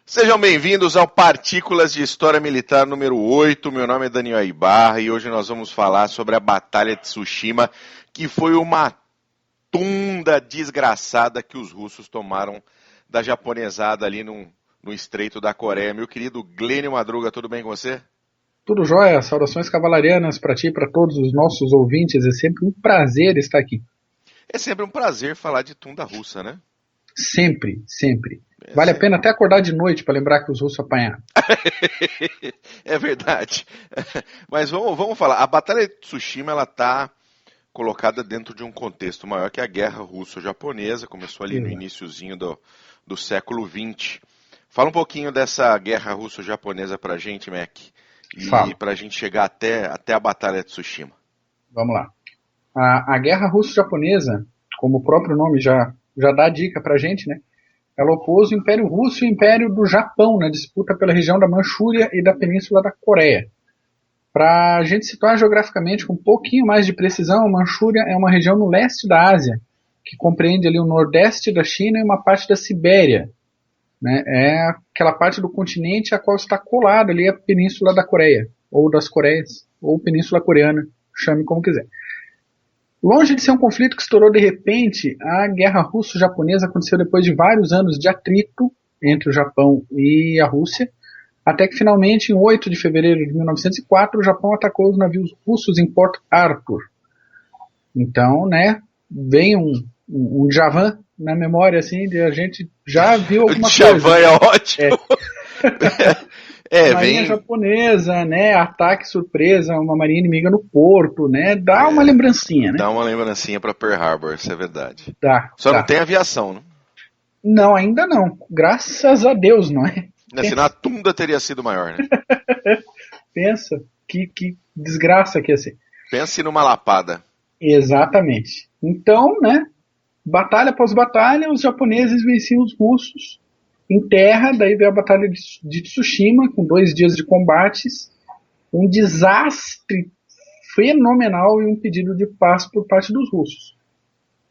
Sejam bem-vindos ao Partículas de História Militar número 8. Meu nome é Daniel Ibarra e hoje nós vamos falar sobre a Batalha de Tsushima, que foi uma tunda desgraçada que os russos tomaram da japonesada ali no Estreito da Coreia. Meu querido Glênio Madruga, tudo bem com você? Tudo jóia, saudações cavalarianas para ti e para todos os nossos ouvintes, é sempre um prazer estar aqui. É sempre um prazer falar de tunda russa, né? Sempre, sempre. É Vale a sempre. pena até acordar de noite para lembrar que os russos apanharam. É verdade. Mas vamos falar. A Batalha de Tsushima, ela está colocada dentro de um contexto maior que a Guerra Russo-Japonesa, começou ali no Exato. iniciozinho do século XX. Fala um pouquinho dessa Guerra Russo-Japonesa pra gente, Mac, e Falo, pra gente chegar até a Batalha de Tsushima. vamos lá. A Guerra Russo-Japonesa, como o próprio nome já dá dica para a gente, né? Ela opôs o Império Russo e o Império do Japão na disputa pela região da Manchúria e da Península da Coreia. Para a gente situar geograficamente com um pouquinho mais de precisão, a Manchúria é uma região no leste da Ásia, que compreende ali o nordeste da China e uma parte da Sibéria. Né? É aquela parte do continente a qual está colada ali a Península da Coreia, ou das Coreias, ou Península Coreana, chame como quiser. Longe de ser um conflito que estourou de repente, a Guerra Russo-Japonesa aconteceu depois de vários anos de atrito entre o Japão e a Rússia, até que finalmente, em 8 de fevereiro de 1904, o Japão atacou os navios russos em Port Arthur. Então, né, vem um Djavan na memória, assim, de a gente já viu O alguma coisa, Djavan né? é ótimo. É, Marinha Vem, japonesa, né, ataque surpresa, uma marinha inimiga no porto, né, dá uma lembrancinha, né? dá uma lembrancinha pra Pearl Harbor, isso é verdade. Dá, Só não dá. tem aviação, né? Não, ainda não. Graças a Deus, não é? Senão a Pensa, tunda teria sido maior, né? pensa, que desgraça que ia ser. Pense numa lapada. Exatamente. Então, né, batalha após batalha, os japoneses venciam os russos em terra, daí veio a batalha de Tsushima, com 2 dias de combates, um desastre fenomenal e um pedido de paz por parte dos russos.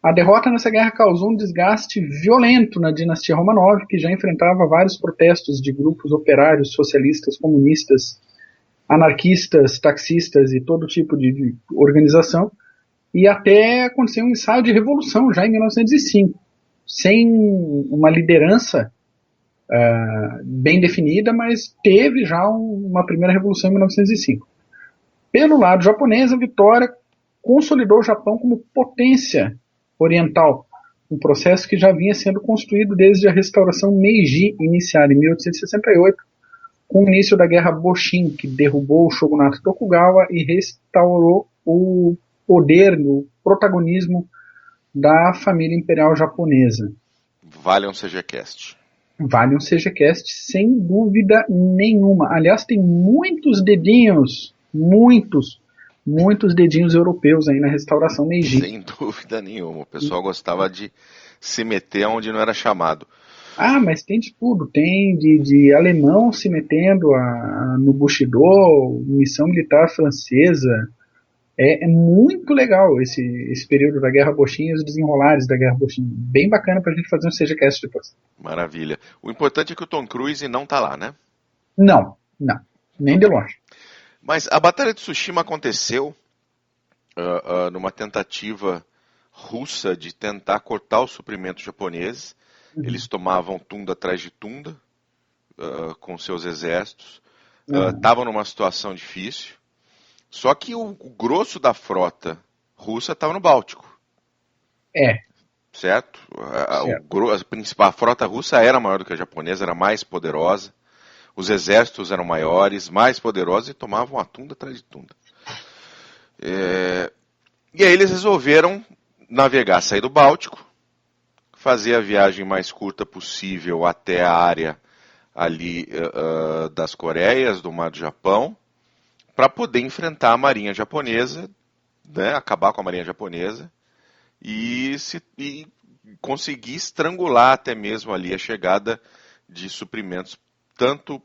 A derrota nessa guerra causou um desgaste violento na dinastia Romanov, que já enfrentava vários protestos de grupos operários, socialistas, comunistas, anarquistas, taxistas e todo tipo de organização, e até aconteceu um ensaio de revolução já em 1905, sem uma liderança bem definida, mas teve já uma primeira revolução em 1905. Pelo lado japonês, a vitória consolidou o Japão como potência oriental, um processo que já vinha sendo construído desde a restauração Meiji, iniciada em 1868, com o início da Guerra Boshin, que derrubou o shogunato Tokugawa e restaurou o poder, o protagonismo da família imperial japonesa. Vale um CGCast. Vale um CGCast sem dúvida nenhuma. Aliás, tem muitos dedinhos, muitos dedinhos europeus aí na restauração Meiji. Sem dúvida nenhuma. O pessoal gostava de se meter onde não era chamado. Ah, mas tem de tudo. Tem de alemão se metendo no Bushido, missão militar francesa. É muito legal esse período da Guerra Boshin e os desenrolares da Guerra Boshin. Bem bacana pra gente fazer um CGCast depois. Maravilha. O importante é que o Tom Cruise não tá lá, né? Não, não. Nem Então de tá. longe. Mas a Batalha de Tsushima aconteceu numa tentativa russa de tentar cortar os suprimentos japoneses. Uhum. Eles tomavam tunda atrás de tunda com seus exércitos. Uhum. Estavam numa situação difícil. Só que o grosso da frota russa estava no Báltico, É, certo? certo. A frota russa era maior do que a japonesa, era mais poderosa. Os exércitos eram maiores, mais poderosos e tomavam a tunda atrás de tunda. E aí eles resolveram navegar, sair do Báltico, fazer a viagem mais curta possível até a área ali das Coreias, do Mar do Japão, para poder enfrentar a marinha japonesa, né, acabar com a marinha japonesa e conseguir estrangular até mesmo ali a chegada de suprimentos, tanto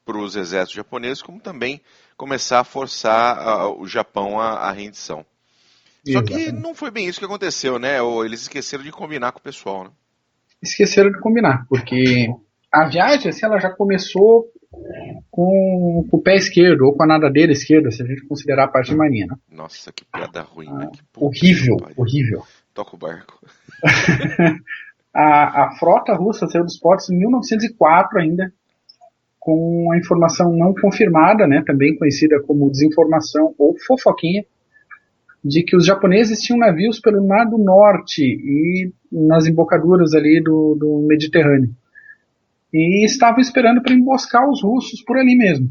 para os exércitos japoneses, como também começar a forçar o Japão à rendição. Só que Exatamente. não foi bem isso que aconteceu, né? Ou eles esqueceram de combinar com o pessoal, né? Esqueceram de combinar, porque A viagem, assim, ela já começou com o pé esquerdo, ou com a nadadeira esquerda, se a gente considerar a parte de marinha, né? Nossa, que piada ruim, né? Que puta que eu Horrível, pariu. horrível. Toca o barco. A frota russa saiu dos portos em 1904 ainda, com a informação não confirmada, né, também conhecida como desinformação ou fofoquinha, de que os japoneses tinham navios pelo Mar do Norte e nas embocaduras ali do Mediterrâneo. E estavam esperando para emboscar os russos por ali mesmo.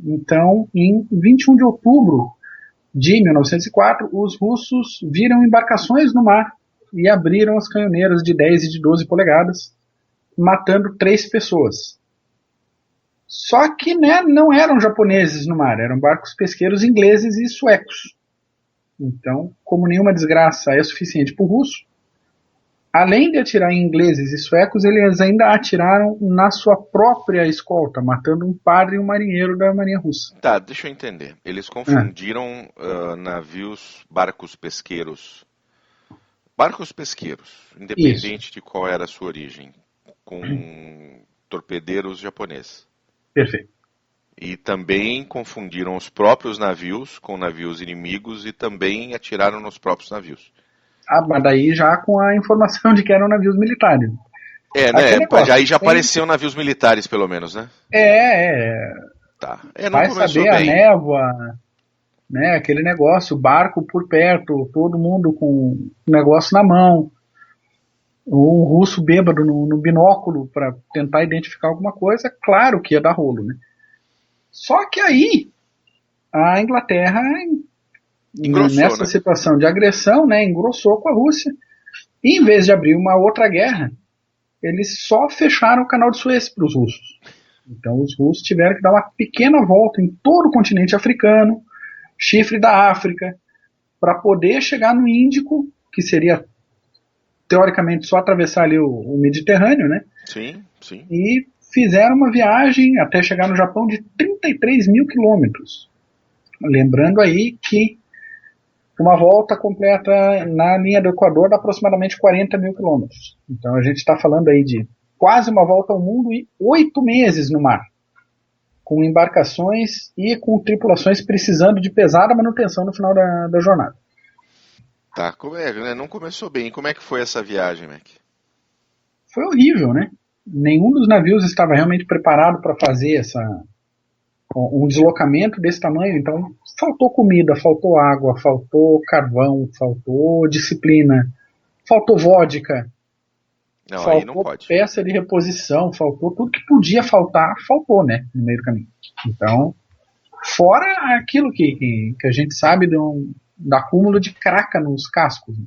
Então, em 21 de outubro de 1904, os russos viram embarcações no mar e abriram as canhoneiras de 10 e de 12 polegadas, matando 3 pessoas. Só que, né, não eram japoneses no mar, eram barcos pesqueiros ingleses e suecos. Então, como nenhuma desgraça é suficiente para o russo, além de atirar em ingleses e suecos, eles ainda atiraram na sua própria escolta, matando um padre e um marinheiro da Marinha Russa. Tá, deixa eu entender. Eles Ah, confundiram navios, barcos pesqueiros, isso, independente de qual era a sua origem, com torpedeiros japoneses. perfeito. E também confundiram os próprios navios com navios inimigos e também atiraram nos próprios navios. Ah, mas daí já com a informação de que eram navios militares. É, Aquele né? negócio, Aí já sem, apareciam navios militares, pelo menos, né? é, Tá. É, não vai começou saber a bem. névoa, né, aquele negócio, barco por perto, todo mundo com o negócio na mão, um russo bêbado no binóculo para tentar identificar alguma coisa, claro que ia dar rolo, né? Só que aí a Inglaterra, Engrossou, nessa né? situação de agressão, né, engrossou com a Rússia. E em vez de abrir uma outra guerra, eles só fecharam o canal de Suez para os russos. Então os russos tiveram que dar uma pequena volta em todo o continente africano, chifre da África, para poder chegar no Índico, que seria teoricamente só atravessar ali o Mediterrâneo, né? Sim, sim. E fizeram uma viagem até chegar no Japão de 33 mil quilômetros. Lembrando aí que uma volta completa na linha do Equador dá aproximadamente 40 mil quilômetros. Então a gente está falando aí de quase uma volta ao mundo e 8 meses no mar, com embarcações e com tripulações precisando de pesada manutenção no final da jornada. Tá, como é, né? Não começou bem. Como é que foi essa viagem, Mac? Foi horrível, né? Nenhum dos navios estava realmente preparado para fazer um deslocamento desse tamanho, então faltou comida, faltou água, faltou carvão, faltou disciplina, faltou vodka, Não, aí não faltou pode. peça de reposição, faltou tudo que podia faltar, faltou, né, no meio do caminho. Então, fora aquilo que a gente sabe do acúmulo de craca nos cascos. Né?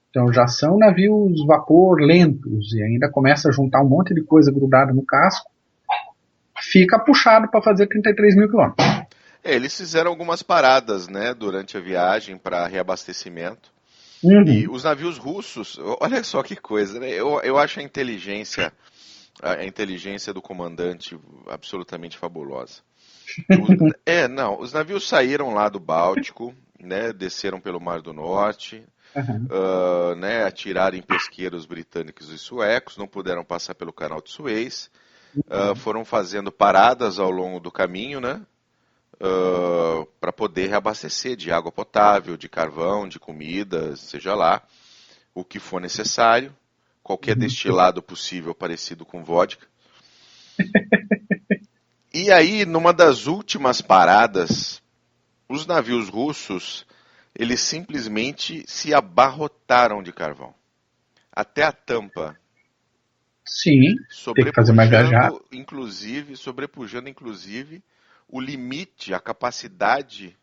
Então, já são navios vapor lentos e ainda começa a juntar um monte de coisa grudada no casco, fica puxado para fazer 33 mil quilômetros. É, eles fizeram algumas paradas, né, durante a viagem para reabastecimento. E Uhum. os navios russos, olha só que coisa, né? Eu acho a inteligência do comandante absolutamente fabulosa. Não, os navios saíram lá do Báltico, né, desceram pelo Mar do Norte, Uhum. né, atiraram em pesqueiros britânicos e suecos, não puderam passar pelo Canal de Suez, foram fazendo paradas ao longo do caminho, né, para poder reabastecer de água potável, de carvão, de comida, seja lá, o que for necessário, qualquer Uhum. destilado possível parecido com vodka. E aí, numa das últimas paradas, os navios russos, eles simplesmente se abarrotaram de carvão. Até a tampa, Sim, tem que fazer mais viagem rápida. sobrepujando inclusive o limite, a capacidade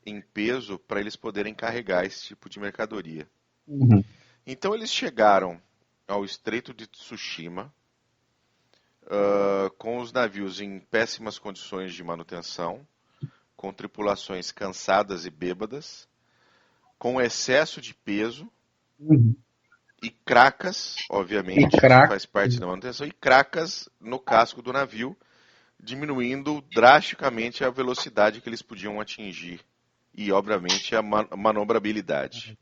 em peso para eles poderem carregar esse tipo de mercadoria. Uhum. Então eles chegaram ao Estreito de Tsushima com os navios em péssimas condições de manutenção, com tripulações cansadas e bêbadas, com excesso de peso Uhum. e cracas, E obviamente, isso crack. faz parte da manutenção, e cracas no casco do navio, diminuindo drasticamente a velocidade que eles podiam atingir e, obviamente, a manobrabilidade.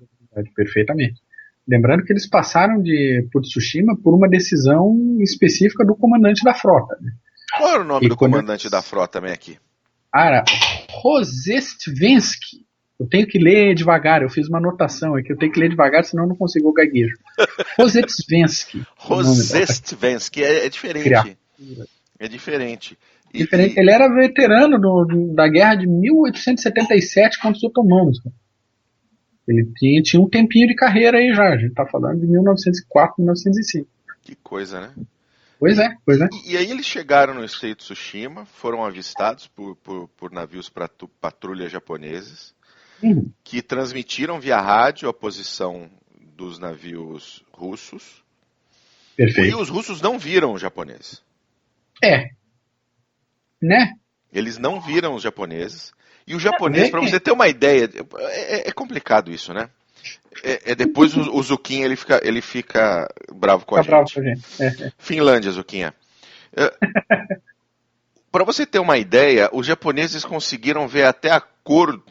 Perfeitamente. Lembrando que eles passaram por Tsushima por uma decisão específica do comandante da frota. Né? Qual era o nome E do comandante da frota também aqui? Era Rozestvensky. Eu tenho que ler devagar, eu fiz uma anotação aqui, eu tenho que ler devagar, senão eu não consigo o gaguejo. Rozestvensky. Rozestvensky, é diferente. É diferente. Diferente. Ele era veterano da guerra de 1877 contra os otomanos. Ele tinha um tempinho de carreira aí já. A gente tá falando de 1904, 1905. Que coisa, né? Pois é. E aí eles chegaram no Estreito de Tsushima, foram avistados por navios patrulha japoneses, que transmitiram via rádio a posição dos navios russos. Perfeito. E os russos não viram os japoneses. Né? Eles não viram os japoneses. E o japonês, para você ter uma ideia, é complicado isso, né? Depois o Zuquinha ele fica bravo com a gente. Bravo com a gente. Finlândia, Zuquinha. Para você ter uma ideia, os japoneses conseguiram ver até a cor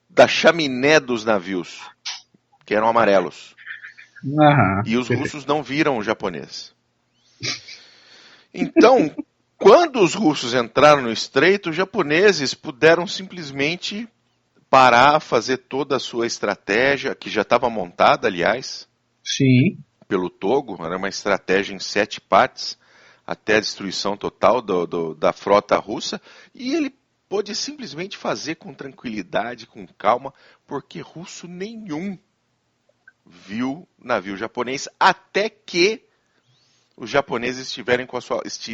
da chaminé dos navios, que eram amarelos. E os russos não viram o japonês. Então, quando os russos entraram no estreito, os japoneses puderam simplesmente parar, fazer toda a sua estratégia, que já estava montada, aliás, sim, pelo Togo, era uma estratégia em 7 partes, até a destruição total da frota russa, e ele pôde simplesmente fazer com tranquilidade, com calma, porque russo nenhum viu navio japonês, até que os japoneses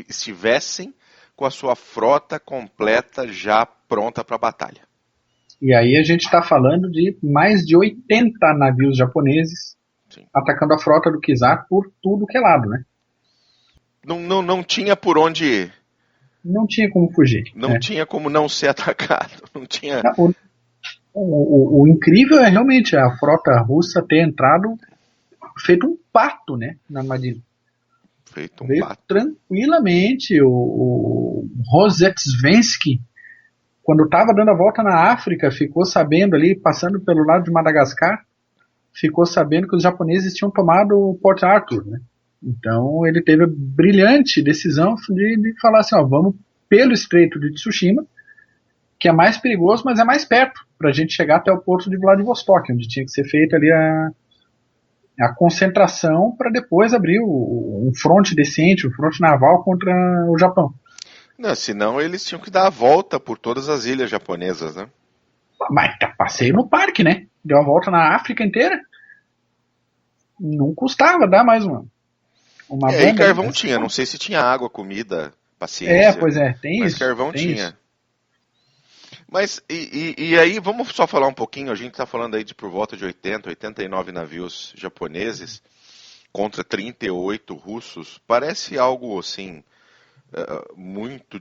estivessem com a sua frota completa já pronta para a batalha. E aí a gente está falando de mais de 80 navios japoneses atacando a frota do Kizar por tudo que é lado, né? Não tinha por onde... Não tinha como fugir. Não tinha como não ser atacado. Não tinha... O incrível é realmente a frota russa ter entrado feito um pato, né, na armadilha. Veio pato. Tranquilamente. O Rozestvensky, quando estava dando a volta na África, ficou sabendo ali, passando pelo lado de Madagascar, ficou sabendo que os japoneses tinham tomado Port Arthur, né? Então ele teve a brilhante decisão de falar assim, vamos pelo Estreito de Tsushima, que é mais perigoso, mas é mais perto, para a gente chegar até o porto de Vladivostok, onde tinha que ser feita ali a concentração para depois abrir um fronte decente, um fronte naval contra o Japão. Não, senão eles tinham que dar a volta por todas as ilhas japonesas, né? Mas passeio no parque, né? Deu a volta na África inteira. Não custava dar mais uma e aí carvão tinha, não sei se tinha água, comida, paciência. Pois é, tem mas isso. Mas carvão tinha. Isso. Mas, e aí, vamos só falar um pouquinho, a gente está falando aí de por volta de 80, 89 navios japoneses contra 38 russos. Parece algo, assim, muito,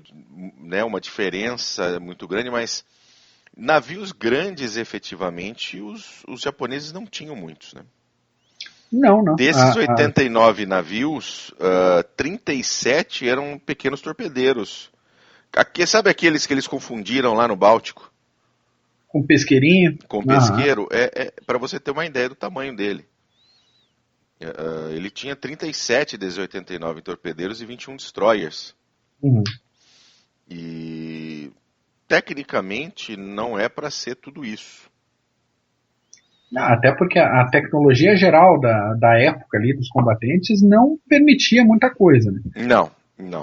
né, uma diferença muito grande, mas navios grandes, efetivamente, os japoneses não tinham muitos, né? Não. Desses 89 navios, 37 eram pequenos torpedeiros. Sabe aqueles que eles confundiram lá no Báltico? Com pesqueirinho? Com pesqueiro. Para você ter uma ideia do tamanho dele. Ele tinha 37 desses 89 torpedeiros e 21 destroyers. E tecnicamente não é para ser tudo isso. Até porque a tecnologia geral da época ali dos combatentes não permitia muita coisa, né? Não.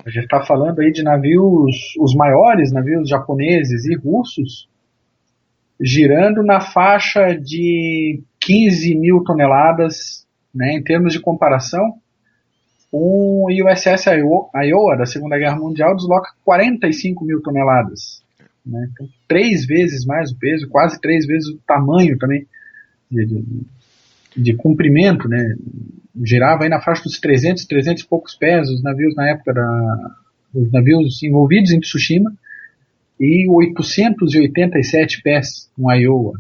A gente está falando aí de navios, os maiores navios japoneses e russos, girando na faixa de 15 mil toneladas, né, em termos de comparação. O USS Iowa da Segunda Guerra Mundial desloca 45 mil toneladas. Né? Então, 3 vezes mais o peso, quase 3 vezes o tamanho também de comprimento, né? Girava aí na faixa dos 300 e poucos pés os navios na época os navios envolvidos em Tsushima, e 887 pés no Iowa,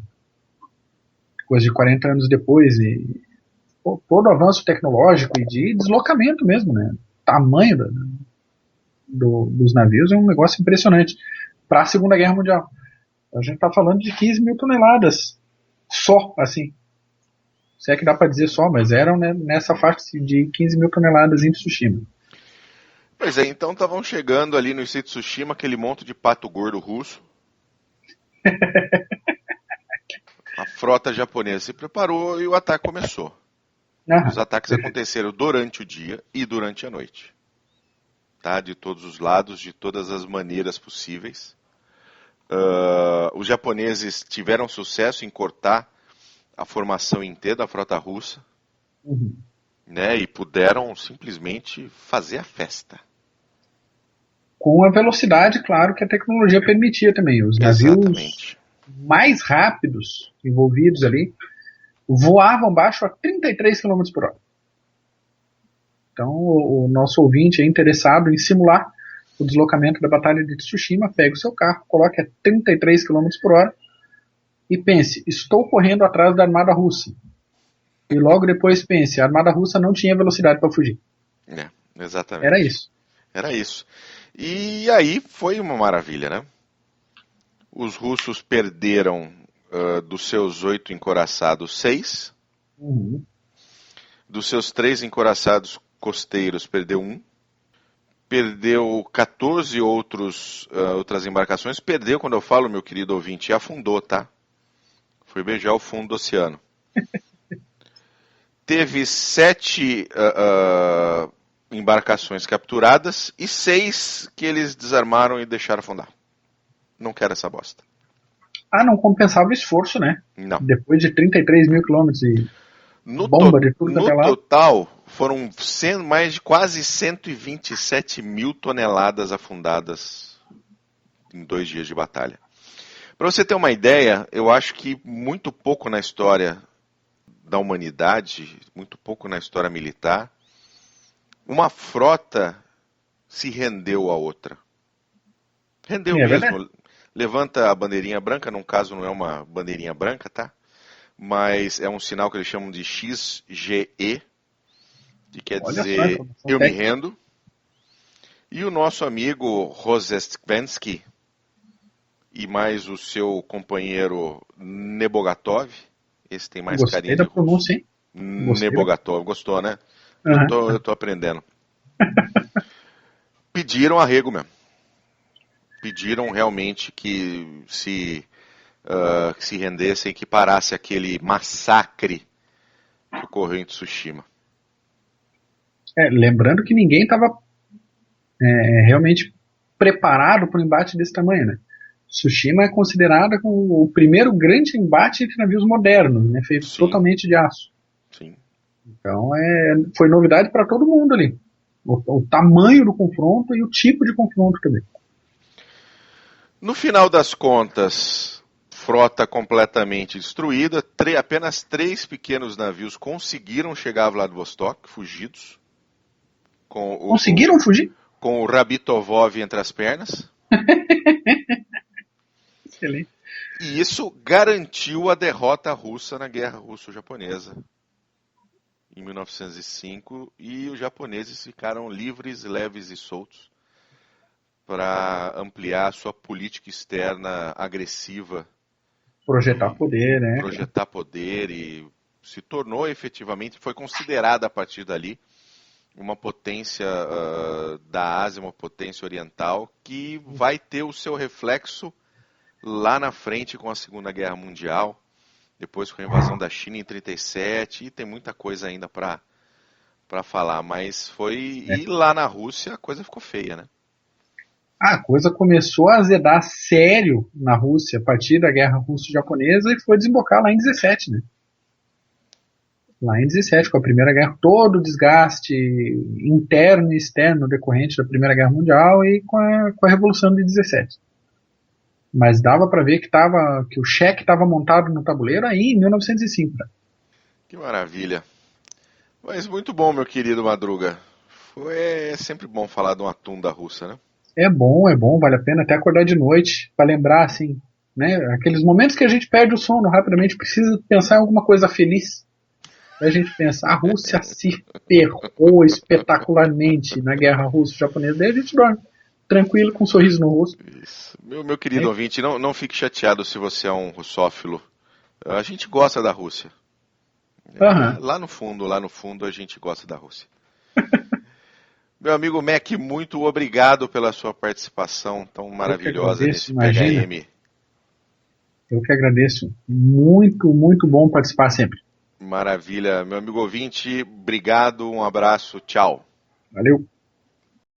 coisa de 40 anos depois. E todo o avanço tecnológico e de deslocamento mesmo, né? O tamanho dos navios é um negócio impressionante para a Segunda Guerra Mundial. A gente está falando de 15 mil toneladas só, assim. Se é que dá para dizer só, mas eram, né, nessa faixa de 15 mil toneladas em Tsushima. Pois é, então estavam chegando ali no Issei Tsushima aquele monte de pato gordo russo. A frota japonesa se preparou e o ataque começou. Os Ah, ataques aconteceram durante o dia e durante a noite. Tá? De todos os lados, de todas as maneiras possíveis. Os japoneses tiveram sucesso em cortar a formação inteira da frota russa, uhum. né? E puderam simplesmente fazer a festa. Com a velocidade, claro, que a tecnologia permitia também. Os navios Exatamente. mais rápidos envolvidos ali voavam baixo a 33 km por hora. Então, o nosso ouvinte é interessado em simular o deslocamento da Batalha de Tsushima, pega o seu carro, coloque a 33 km por hora e pense, estou correndo atrás da armada russa. E logo depois pense, a armada russa não tinha velocidade para fugir. É, exatamente. Era isso. Era isso. E aí foi uma maravilha, né? Os russos perderam dos seus 8 encoraçados 6. Uhum. Dos seus 3 encoraçados costeiros perdeu 1. Perdeu 14 outras embarcações. Perdeu, quando eu falo, meu querido ouvinte, afundou, tá? Foi beijar o fundo do oceano. Teve 7 embarcações capturadas e 6 que eles desarmaram e deixaram afundar. Não quero essa bosta. Ah, não compensava o esforço, né? Não. Depois de 33 mil quilômetros e bomba de tudo até No lá. total, foram mais de quase 127 mil toneladas afundadas em 2 dias de batalha. Para você ter uma ideia, eu acho que muito pouco na história da humanidade, muito pouco na história militar, uma frota se rendeu a outra. Rendeu É mesmo. verdade. Levanta a bandeirinha branca, no caso não é uma bandeirinha branca, tá? Mas é um sinal que eles chamam de XGE, que quer Olha só a dizer informação eu me técnica. rendo. E o nosso amigo Rozhestvensky e mais o seu companheiro Nebogatov, esse tem mais Gostei carinho da de russo. pronúncia, hein? Gostei da... Nebogatov, gostou, né? Uhum. Eu tô aprendendo. Pediram arrego mesmo. Pediram realmente que se rendessem, que parasse aquele massacre que ocorreu em Tsushima. Lembrando que ninguém estava realmente preparado para um embate desse tamanho, né? Tsushima é considerada como o primeiro grande embate entre navios modernos, né? Feito Sim, totalmente de aço. sim. Então foi novidade para todo mundo ali. O tamanho do confronto e o tipo de confronto também. No final das contas, frota completamente destruída, apenas 3 pequenos navios conseguiram chegar a Vladivostok, fugidos, Conseguiram fugir? com o Rabitovov entre as pernas. Excelente. E isso garantiu a derrota russa na Guerra Russo-Japonesa em 1905, e os japoneses ficaram livres, leves e soltos para ampliar sua política externa agressiva Projetar e poder, né? projetar poder, e se tornou efetivamente, foi considerada a partir dali uma potência da Ásia, uma potência oriental, que vai ter o seu reflexo lá na frente com a Segunda Guerra Mundial, depois com a invasão da China em 1937, e tem muita coisa ainda para falar, mas foi... É. E lá na Rússia a coisa ficou feia, né? A coisa começou a azedar sério na Rússia a partir da Guerra Russo-Japonesa e foi desembocar lá em 17, né? Lá em 17, com a Primeira Guerra, todo o desgaste interno e externo decorrente da Primeira Guerra Mundial e com a Revolução de 17. Mas dava para ver que o cheque estava montado no tabuleiro aí em 1905. Né? Que maravilha. Mas muito bom, meu querido Madruga. É sempre bom falar de um atum da Rússia, né? É bom, vale a pena até acordar de noite para lembrar, assim, né? Aqueles momentos que a gente perde o sono rapidamente, precisa pensar em alguma coisa feliz. Aí a gente pensa, a Rússia se ferrou espetacularmente na guerra russo-japonesa, daí a gente dorme tranquilo, com um sorriso no rosto. Isso. Meu querido Né? ouvinte, não fique chateado se você é um russófilo. A gente gosta da Rússia. Aham. Lá no fundo a gente gosta da Rússia. Meu amigo Mac, muito obrigado pela sua participação tão Eu que maravilhosa agradeço, nesse imagina. PHM. Eu que agradeço. Muito, muito bom participar sempre. Maravilha. Meu amigo ouvinte, obrigado, um abraço, tchau. Valeu.